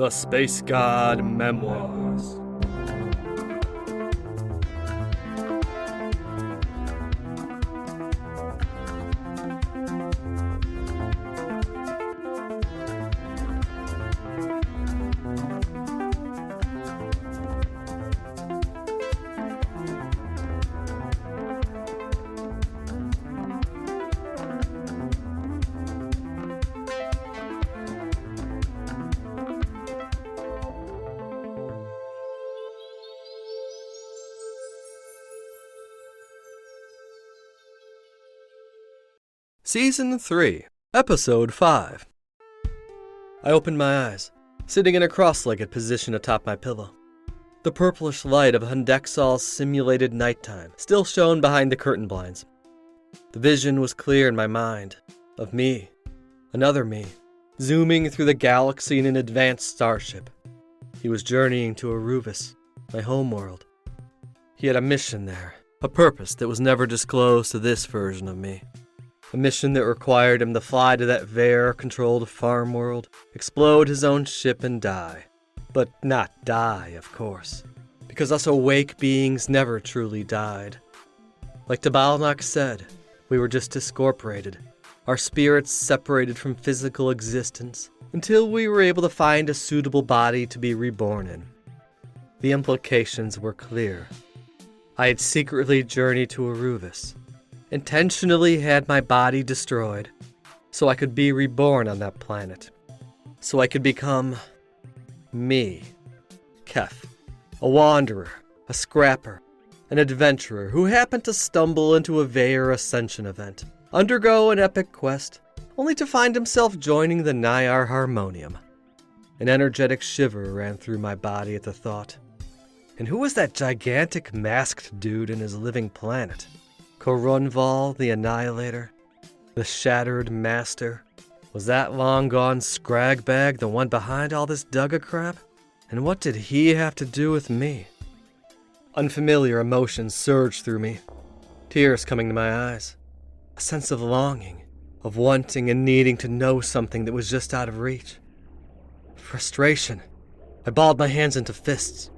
The Space God Memoirs. Season 3, Episode 5. I opened my eyes, sitting in a cross-legged position atop my pillow. The purplish light of Kucingkecil's simulated nighttime still shone behind the curtain blinds. The vision was clear in my mind, of me, another me, zooming through the galaxy in an advanced starship. He was journeying to Arubis, my homeworld. He had a mission there, a purpose that was never disclosed to this version of me. A mission that required him to fly to that Vare-controlled farm world, explode his own ship and die. But not die, of course, because us awake beings never truly died. Like Tabalnak said, we were just discorporated, our spirits separated from physical existence, until we were able to find a suitable body to be reborn in. The implications were clear. I had secretly journeyed to Arubis, intentionally had my body destroyed, so I could be reborn on that planet. So I could become me, Keph, a wanderer, a scrapper, an adventurer who happened to stumble into a Vare ascension event, undergo an epic quest, only to find himself joining the Naiar harmonium. An energetic shiver ran through my body at the thought. And who was that gigantic masked dude in his living planet? Korunval the Annihilator? The Shattered Master? Was that long-gone scragbag the one behind all this Dugga crap? And what did he have to do with me? Unfamiliar emotions surged through me, tears coming to my eyes. A sense of longing, of wanting and needing to know something that was just out of reach. Frustration. I balled my hands into fists.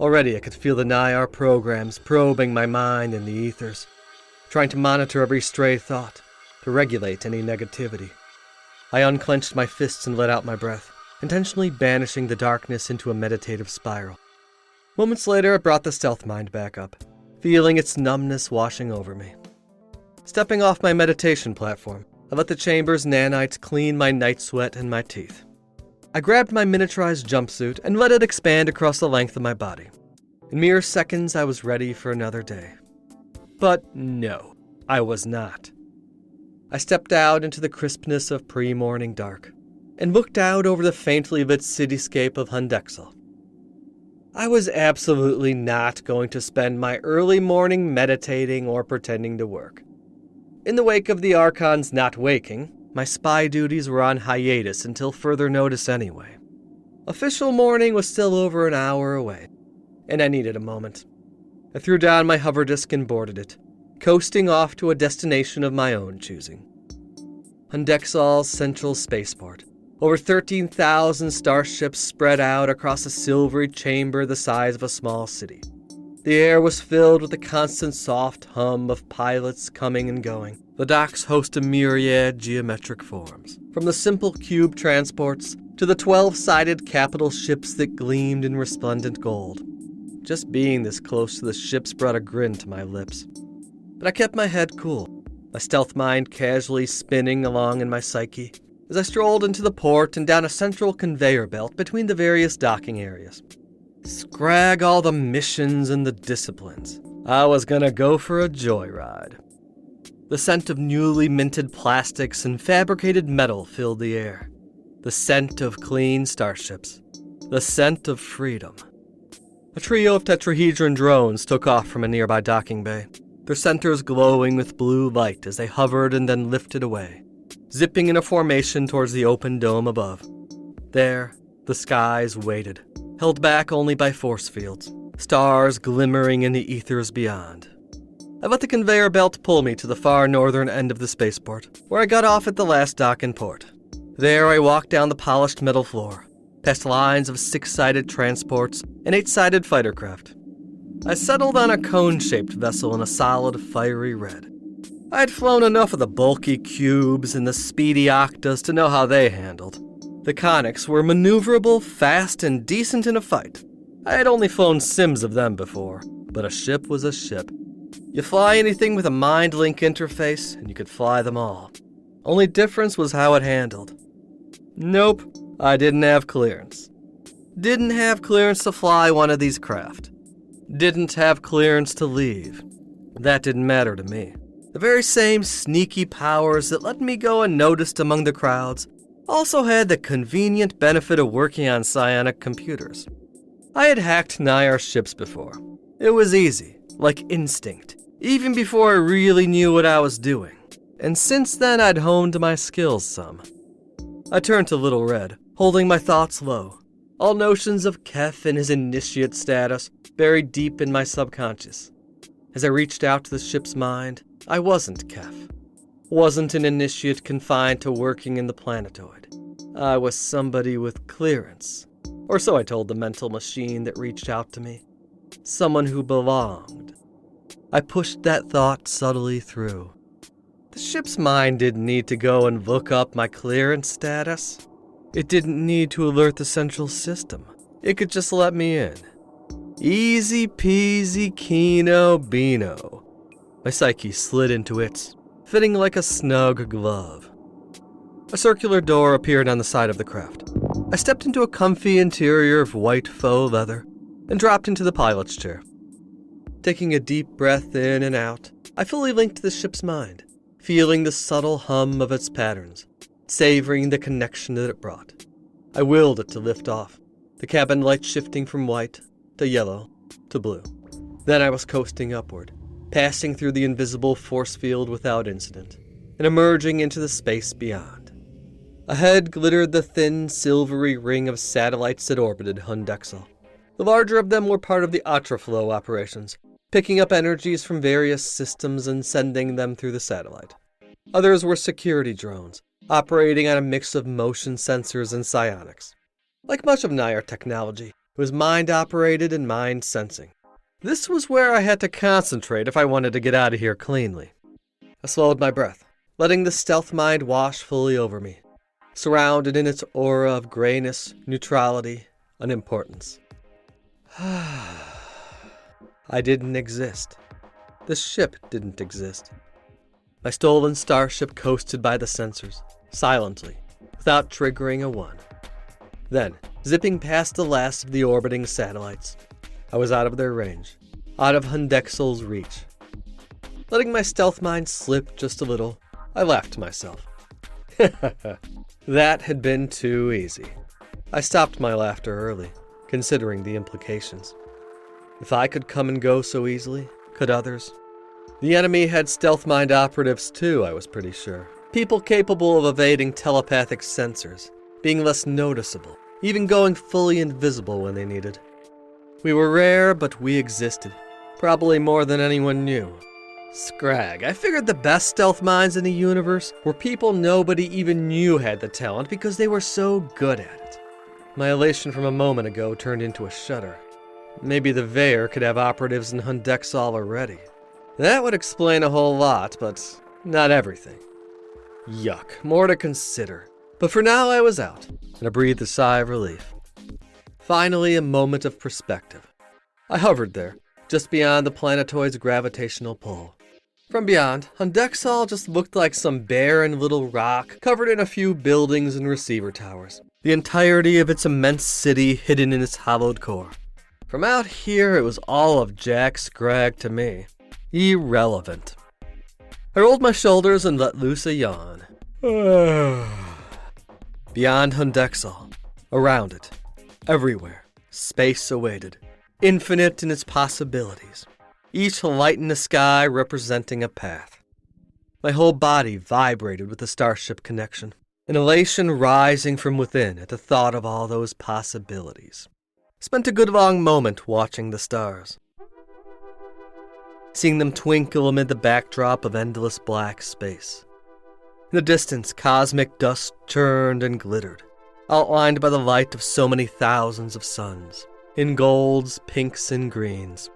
Already I could feel the Naiar programs probing my mind in the ethers, trying to monitor every stray thought, to regulate any negativity. I unclenched my fists and let out my breath, intentionally banishing the darkness into a meditative spiral. Moments later, I brought the stealth mind back up, feeling its numbness washing over me. Stepping off my meditation platform, I let the chamber's nanites clean my night sweat and my teeth. I grabbed my miniaturized jumpsuit and let it expand across the length of my body. In mere seconds, I was ready for another day. But no, I was not. I stepped out into the crispness of pre-morning dark and looked out over the faintly lit cityscape of Kucingkecil. I was absolutely not going to spend my early morning meditating or pretending to work. In the wake of the Archons not waking, my spy duties were on hiatus until further notice anyway. Official morning was still over an hour away, and I needed a moment. I threw down my hover disk and boarded it, coasting off to a destination of my own choosing. Kucingkecil's central spaceport, over 13,000 starships spread out across a silvery chamber the size of a small city. The air was filled with the constant soft hum of pilots coming and going. The docks host a myriad geometric forms, from the simple cube transports to the 12-sided capital ships that gleamed in resplendent gold. Just being this close to the ships brought a grin to my lips. But I kept my head cool, my stealth mind casually spinning along in my psyche, as I strolled into the port and down a central conveyor belt between the various docking areas. Scrag all the missions and the disciplines. I was gonna go for a joyride. The scent of newly minted plastics and fabricated metal filled the air. The scent of clean starships. The scent of freedom. A trio of tetrahedron drones took off from a nearby docking bay, their centers glowing with blue light as they hovered and then lifted away, zipping in a formation towards the open dome above. There, the skies waited, held back only by force fields, stars glimmering in the ethers beyond. I let the conveyor belt pull me to the far northern end of the spaceport, where I got off at the last dock in port. There I walked down the polished metal floor, past lines of 6-sided transports and 8-sided fighter craft. I settled on a cone-shaped vessel in a solid, fiery red. I had flown enough of the bulky cubes and the speedy octas to know how they handled. The conics were maneuverable, fast, and decent in a fight. I had only flown sims of them before, but a ship was a ship. You fly anything with a mind-link interface, and you could fly them all. Only difference was how it handled. Nope, I didn't have clearance. Didn't have clearance to fly one of these craft. Didn't have clearance to leave. That didn't matter to me. The very same sneaky powers that let me go unnoticed among the crowds also had the convenient benefit of working on psionic computers. I had hacked Naiar ships before. It was easy, like instinct, even before I really knew what I was doing. And since then I'd honed my skills some. I turned to Little Red, holding my thoughts low. All notions of Keph and his initiate status buried deep in my subconscious. As I reached out to the ship's mind, I wasn't Keph. Wasn't an initiate confined to working in the planetoid. I was somebody with clearance. Or so I told the mental machine that reached out to me. Someone who belonged. I pushed that thought subtly through. The ship's mind didn't need to go and look up my clearance status. It didn't need to alert the central system. It could just let me in. Easy peasy kino beano. My psyche slid into its, fitting like a snug glove. A circular door appeared on the side of the craft. I stepped into a comfy interior of white faux leather and dropped into the pilot's chair. Taking a deep breath in and out, I fully linked to the ship's mind, feeling the subtle hum of its patterns, savoring the connection that it brought. I willed it to lift off, the cabin light shifting from white to yellow to blue. Then I was coasting upward, passing through the invisible force field without incident, and emerging into the space beyond. Ahead glittered the thin, silvery ring of satellites that orbited Kucingkecil. The larger of them were part of the Atraflow operations, picking up energies from various systems and sending them through the satellite. Others were security drones, operating on a mix of motion sensors and psionics. Like much of Naiar technology, it was mind-operated and mind-sensing. This was where I had to concentrate if I wanted to get out of here cleanly. I slowed my breath, letting the stealth mind wash fully over me, surrounded in its aura of grayness, neutrality, unimportance. I didn't exist. The ship didn't exist. My stolen starship coasted by the sensors, silently, without triggering a one. Then, zipping past the last of the orbiting satellites, I was out of their range, out of Kucingkecil's reach. Letting my stealth mind slip just a little, I laughed to myself. That had been too easy. I stopped my laughter early, considering the implications. If I could come and go so easily, could others? The enemy had stealth mind operatives too, I was pretty sure. People capable of evading telepathic sensors, being less noticeable, even going fully invisible when they needed. We were rare, but we existed. Probably more than anyone knew. Scrag, I figured the best stealth minds in the universe were people nobody even knew had the talent because they were so good at it. My elation from a moment ago turned into a shudder. Maybe the Veer could have operatives in Kucingkecil already. That would explain a whole lot, but not everything. Yuck, more to consider. But for now I was out, and I breathed a sigh of relief. Finally, a moment of perspective. I hovered there, just beyond the planetoid's gravitational pull. From beyond, Kucingkecil just looked like some barren little rock covered in a few buildings and receiver towers. The entirety of its immense city hidden in its hollowed core. From out here, it was all of Jack Scrag to me. Irrelevant. I rolled my shoulders and let loose a yawn. Beyond Kucingkecil, around it, everywhere, space awaited, infinite in its possibilities, each light in the sky representing a path. My whole body vibrated with the starship connection, an elation rising from within at the thought of all those possibilities. Spent a good long moment watching the stars, seeing them twinkle amid the backdrop of endless black space. In the distance, cosmic dust churned and glittered. outlined by the light of so many thousands of suns, in golds, pinks, and greens.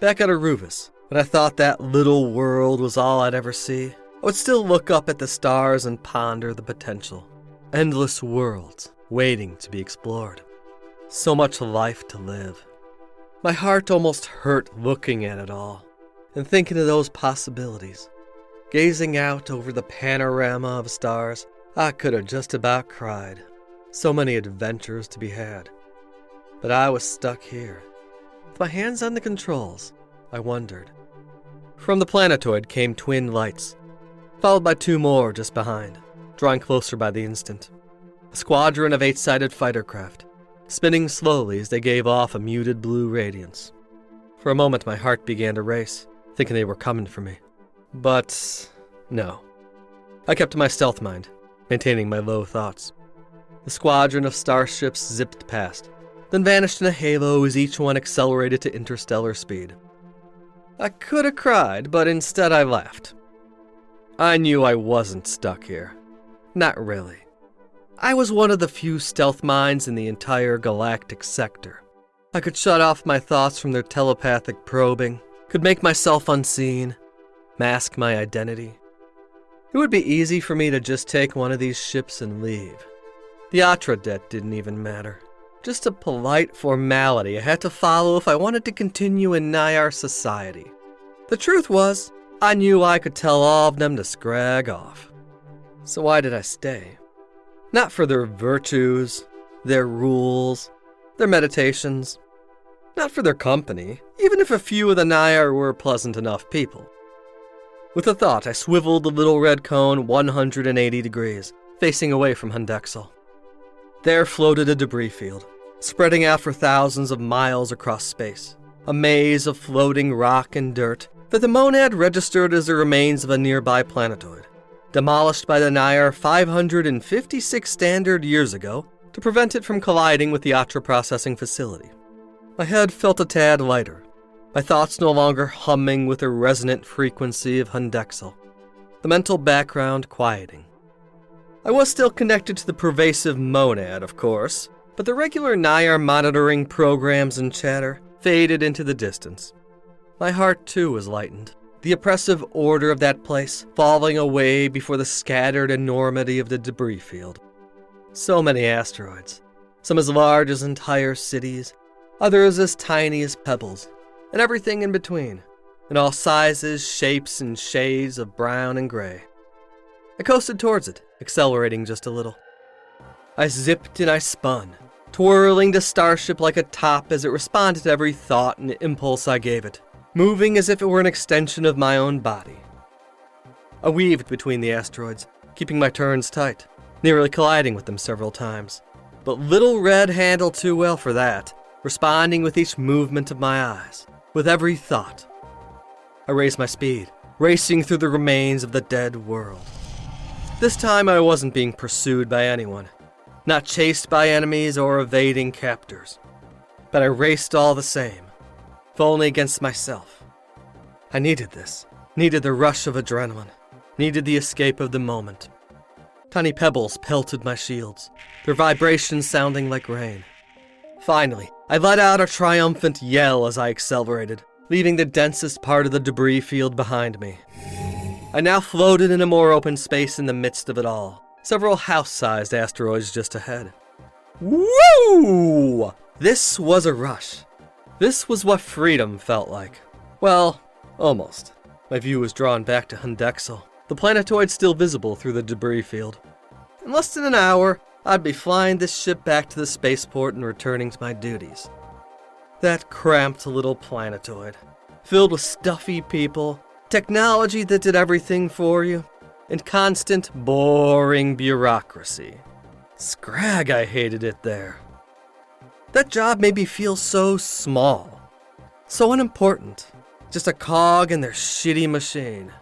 Back at Aruvis, when I thought that little world was all I'd ever see, I would still look up at the stars and ponder the potential. Endless worlds waiting to be explored. So much life to live. My heart almost hurt looking at it all, and thinking of those possibilities. Gazing out over the panorama of stars, I could have just about cried. So many adventures to be had. But I was stuck here. With my hands on the controls, I wondered. From the planetoid came twin lights, followed by two more just behind, drawing closer by the instant. A squadron of 8-sided fighter craft, spinning slowly as they gave off a muted blue radiance. For a moment my heart began to race, thinking they were coming for me. But no. I kept to my stealth mind, maintaining my low thoughts. The squadron of starships zipped past, then vanished in a halo as each one accelerated to interstellar speed. I could have cried, but instead I laughed. I knew I wasn't stuck here. Not really. I was one of the few stealth minds in the entire galactic sector. I could shut off my thoughts from their telepathic probing, could make myself unseen, mask my identity. It would be easy for me to just take one of these ships and leave. The Atra debt didn't even matter. Just a polite formality I had to follow if I wanted to continue in Naiar society. The truth was, I knew I could tell all of them to scrag off. So why did I stay? Not for their virtues, their rules, their meditations. Not for their company, even if a few of the Naiar were pleasant enough people. With a thought, I swiveled the little red cone 180 degrees, facing away from Kucingkecil. There floated a debris field, spreading out for thousands of miles across space, a maze of floating rock and dirt that the Monad registered as the remains of a nearby planetoid, demolished by the Naiar 556 standard years ago to prevent it from colliding with the Atra processing facility. My head felt a tad lighter, my thoughts no longer humming with the resonant frequency of Kucingkecil, the mental background quieting. I was still connected to the pervasive Monad, of course, but the regular Naiar monitoring programs and chatter faded into the distance. My heart, too, was lightened, the oppressive order of that place falling away before the scattered enormity of the debris field. So many asteroids, some as large as entire cities, others as tiny as pebbles, and everything in between, in all sizes, shapes, and shades of brown and gray. I coasted towards it, accelerating just a little. I zipped and I spun, twirling the starship like a top as it responded to every thought and impulse I gave it, moving as if it were an extension of my own body. I weaved between the asteroids, keeping my turns tight, nearly colliding with them several times. But little Red handled too well for that, responding with each movement of my eyes, with every thought. I raised my speed, racing through the remains of the dead world. This time I wasn't being pursued by anyone, not chased by enemies or evading captors. But I raced all the same, if only against myself. I needed this, needed the rush of adrenaline, needed the escape of the moment. Tiny pebbles pelted my shields, their vibrations sounding like rain. Finally, I let out a triumphant yell as I accelerated, leaving the densest part of the debris field behind me. I now floated in a more open space in the midst of it all, several house-sized asteroids just ahead. Woo! This was a rush. This was what freedom felt like. Well, almost. My view was drawn back to Kucingkecil, the planetoid still visible through the debris field. In less than an hour, I'd be flying this ship back to the spaceport and returning to my duties. That cramped little planetoid, filled with stuffy people, technology that did everything for you, and constant, boring bureaucracy. Scrag, I hated it there. That job made me feel so small, so unimportant, just a cog in their shitty machine.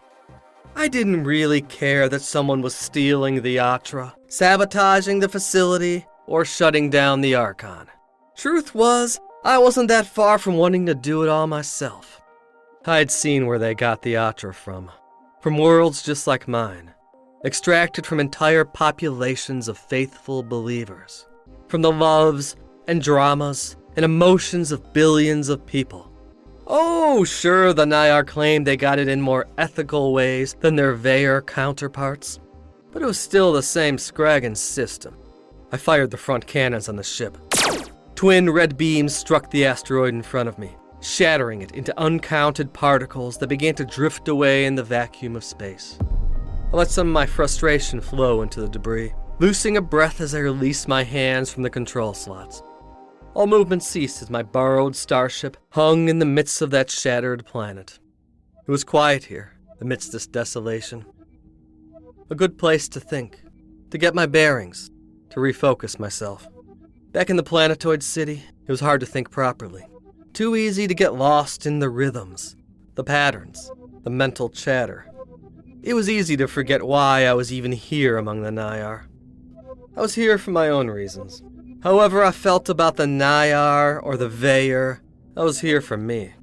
I didn't really care that someone was stealing the Atra, sabotaging the facility, or shutting down the Archon. Truth was, I wasn't that far from wanting to do it all myself. I'd seen where they got the Atra from worlds just like mine, extracted from entire populations of faithful believers, from the loves and dramas and emotions of billions of people. Oh, sure, the Naiar claimed they got it in more ethical ways than their Vayer counterparts, but it was still the same scraggin' system. I fired the front cannons on the ship. Twin red beams struck the asteroid in front of me, shattering it into uncounted particles that began to drift away in the vacuum of space. I let some of my frustration flow into the debris, loosing a breath as I released my hands from the control slots. All movement ceased as my borrowed starship hung in the midst of that shattered planet. It was quiet here, amidst this desolation. A good place to think, to get my bearings, to refocus myself. Back in the planetoid city, it was hard to think properly. Too easy to get lost in the rhythms, the patterns, the mental chatter. It was easy to forget why I was even here among the Naiar. I was here for my own reasons. However I felt about the Naiar or the Vayer, I was here for me.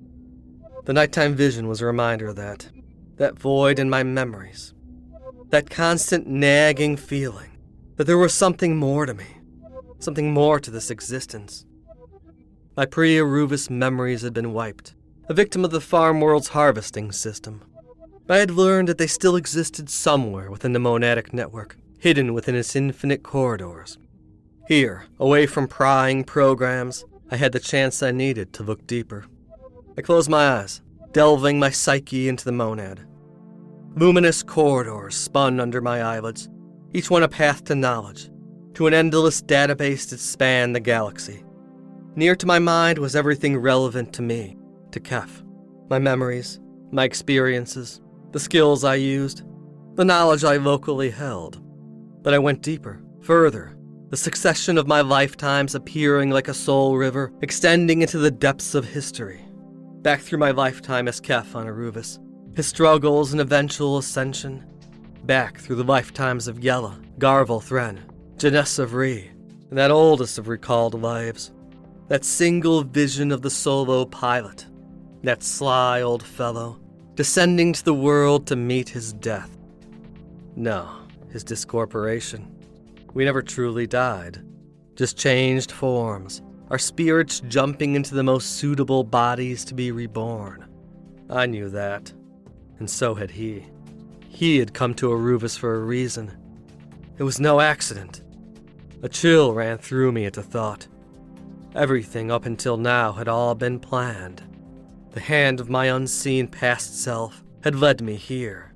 The nighttime vision was a reminder of that void in my memories, that constant nagging feeling that there was something more to me, something more to this existence. My pre-Aruvus memories had been wiped, a victim of the farm world's harvesting system. I had learned that they still existed somewhere within the monadic network, hidden within its infinite corridors. Here, away from prying programs, I had the chance I needed to look deeper. I closed my eyes, delving my psyche into the monad. Luminous corridors spun under my eyelids, each one a path to knowledge, to an endless database that spanned the galaxy. Near to my mind was everything relevant to me, to Keph. My memories, my experiences, the skills I used, the knowledge I locally held. But I went deeper, further, the succession of my lifetimes appearing like a soul river, extending into the depths of history. Back through my lifetime as Keph on Aruvus, his struggles and eventual ascension. Back through the lifetimes of Yella, Garvel Thren, Janessa Vree, and that oldest of recalled lives. That single vision of the solo pilot, that sly old fellow, descending to the world to meet his death. No, his discorporation. We never truly died, just changed forms, our spirits jumping into the most suitable bodies to be reborn. I knew that, and so had he. He had come to Aruvus for a reason. It was no accident. A chill ran through me at the thought. Everything up until now had all been planned. The hand of my unseen past self had led me here,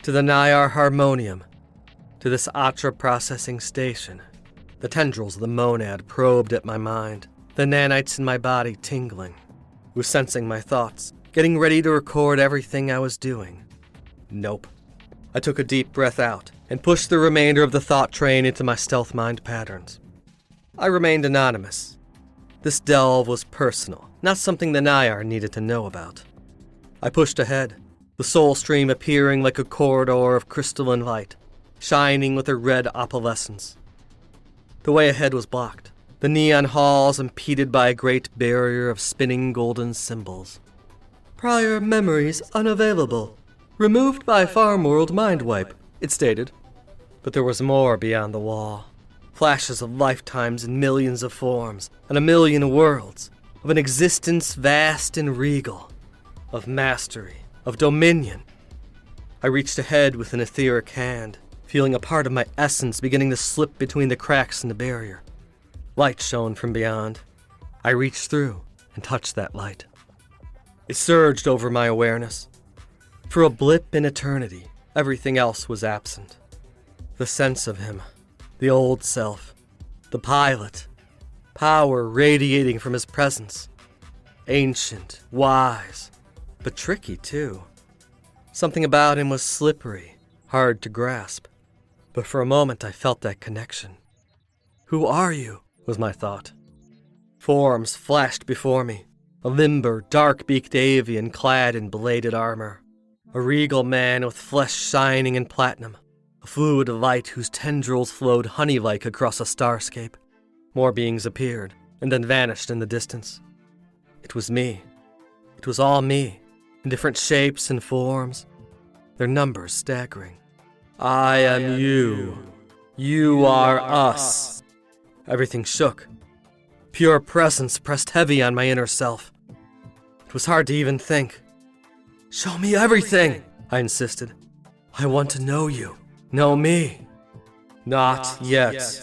to the Naiar Harmonium, to this Atra processing station. The tendrils of the monad probed at my mind, the nanites in my body tingling. I was sensing my thoughts, getting ready to record everything I was doing. Nope. I took a deep breath out and pushed the remainder of the thought train into my stealth mind patterns. I remained anonymous. This delve was personal, not something the Naiar needed to know about. I pushed ahead, the soul stream appearing like a corridor of crystalline light, shining with a red opalescence. The way ahead was blocked, the neon halls impeded by a great barrier of spinning golden symbols. Prior memories unavailable. Removed by farm world mind wipe, it stated. But there was more beyond the wall. Flashes of lifetimes in millions of forms, and a million worlds, of an existence vast and regal, of mastery, of dominion. I reached ahead with an etheric hand, feeling a part of my essence beginning to slip between the cracks in the barrier. Light shone from beyond. I reached through and touched that light. It surged over my awareness. For a blip in eternity, everything else was absent. The sense of him, the old self, the pilot, power radiating from his presence. Ancient, wise, but tricky too. Something about him was slippery, hard to grasp. But for a moment I felt that connection. Who are you? Was my thought. Forms flashed before me. A limber, dark-beaked avian clad in bladed armor. A regal man with flesh shining in platinum. A fluid of light whose tendrils flowed honey-like across a starscape. More beings appeared, and then vanished in the distance. It was me. It was all me, in different shapes and forms. Their numbers staggering. I am you. You are us. Everything shook. Pure presence pressed heavy on my inner self. It was hard to even think. Show me everything, I insisted. I want to know you. Know me. Not yet.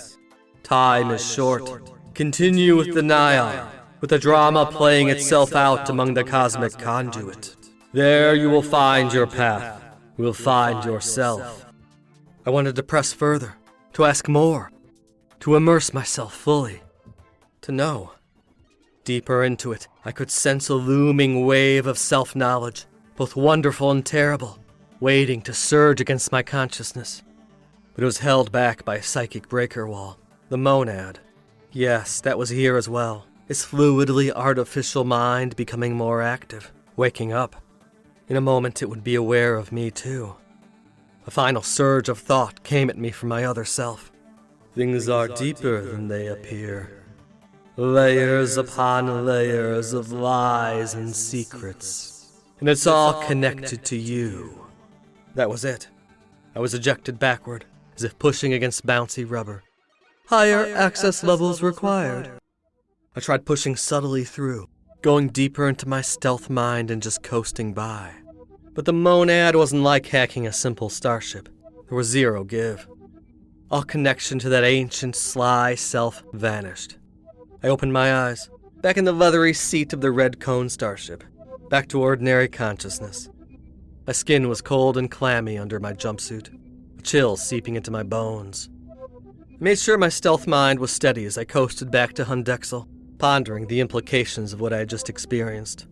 Time is short. Continue with the Naiar, with the drama playing itself out among the cosmic conduit. There you will find your path. You will find yourself. I wanted to press further, to ask more, to immerse myself fully, to know. Deeper into it, I could sense a looming wave of self-knowledge, both wonderful and terrible, waiting to surge against my consciousness. But it was held back by a psychic breaker wall, the monad. Yes, that was here as well, its fluidly artificial mind becoming more active, waking up. In a moment it would be aware of me too. A final surge of thought came at me from my other self. Things are deeper than they appear. Layers upon layers of lies and secrets. And it's all connected to you. That was it. I was ejected backward, as if pushing against bouncy rubber. Higher access levels required. I tried pushing subtly through, going deeper into my stealth mind and just coasting by. But the monad wasn't like hacking a simple starship. There was zero give. All connection to that ancient, sly self vanished. I opened my eyes, back in the leathery seat of the red cone starship, back to ordinary consciousness. My skin was cold and clammy under my jumpsuit, a chill seeping into my bones. I made sure my stealth mind was steady as I coasted back to Kucingkecil, pondering the implications of what I had just experienced.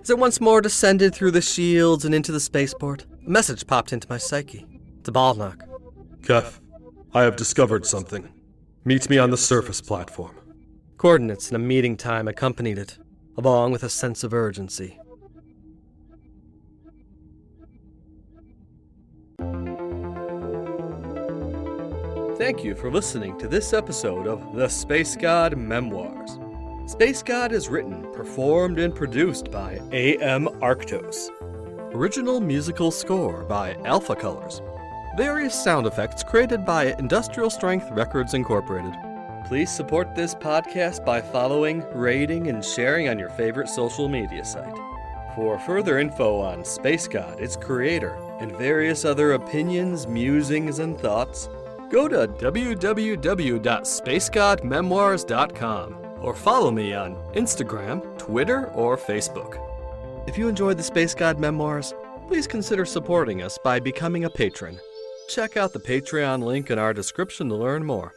As I once more descended through the shields and into the spaceport, a message popped into my psyche. It's a Balnock. Keph, I have discovered something. Meet me on the surface platform. Coordinates and a meeting time accompanied it, along with a sense of urgency. Thank you for listening to this episode of The Space God Memoirs. Space God is written, performed, and produced by A.M. Arctos. Original musical score by Alpha Colors. Various sound effects created by Industrial Strength Records Incorporated. Please support this podcast by following, rating, and sharing on your favorite social media site. For further info on Space God, its creator, and various other opinions, musings, and thoughts, go to www.spacegodmemoirs.com or follow me on Instagram, Twitter, or Facebook. If you enjoyed the Space God Memoirs, please consider supporting us by becoming a patron. Check out the Patreon link in our description to learn more.